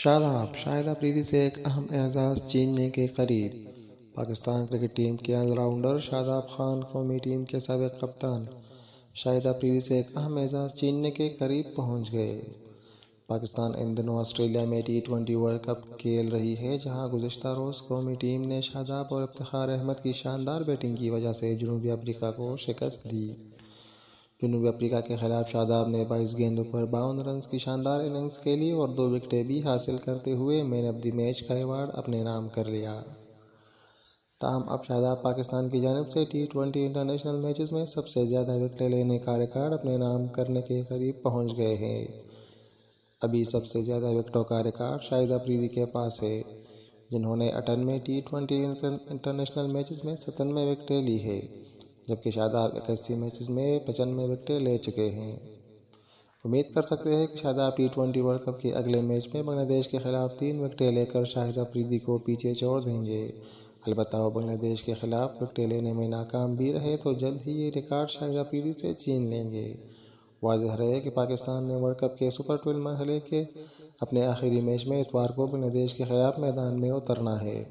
شاہد آفریدی سے ایک اہم اعزاز چھیننے کے قریب۔ پاکستان کرکٹ ٹیم کے آل راؤنڈر شاداب خان قومی ٹیم کے سابق کپتان شاہد آفریدی سے ایک اہم اعزاز چھیننے کے قریب پہنچ گئے۔ پاکستان ان دنوں آسٹریلیا میں T20 ورلڈ کپ کھیل رہی ہے، جہاں گزشتہ روز قومی ٹیم نے شاداب اور افتخار احمد کی شاندار بیٹنگ کی وجہ سے جنوبی افریقہ کو شکست دی۔ جنوبی افریقہ کے خلاف شاداب نے 22 گیندوں پر 52 رنز کی شاندار اننگز کھیلی اور 2 وکٹیں بھی حاصل کرتے ہوئے مین آف دی میچ کا ایوارڈ اپنے نام کر لیا۔ تاہم اب شاداب پاکستان کی جانب سے T20 انٹرنیشنل میچز میں سب سے زیادہ وکٹیں لینے کا ریکارڈ اپنے نام کرنے کے قریب پہنچ گئے ہیں۔ ابھی سب سے زیادہ وکٹوں کا ریکارڈ شاہد آفریدی کے پاس ہے، جنہوں نے 98 T20 انٹرنیشنل میچز میں 97 وکٹیں لی ہیں، جبکہ شاداب 81 میچز میں 95 وکٹیں لے چکے ہیں۔ امید کر سکتے ہیں کہ شاداب T20 ورلڈ کپ کے اگلے میچ میں بنگلہ دیش کے خلاف 3 وکٹیں لے کر شاہد آفریدی کو پیچھے چھوڑ دیں گے۔ البتہ وہ بنگلہ دیش کے خلاف وکٹیں لینے میں ناکام بھی رہے تو جلد ہی یہ ریکارڈ شاہد آفریدی سے چھین لیں گے۔ واضح رہے کہ پاکستان نے ورلڈ کپ کے سپر 12 مرحلے کے اپنے آخری میچ میں اتوار کو بنگلہ دیش کے خلاف میدان میں اترنا ہے۔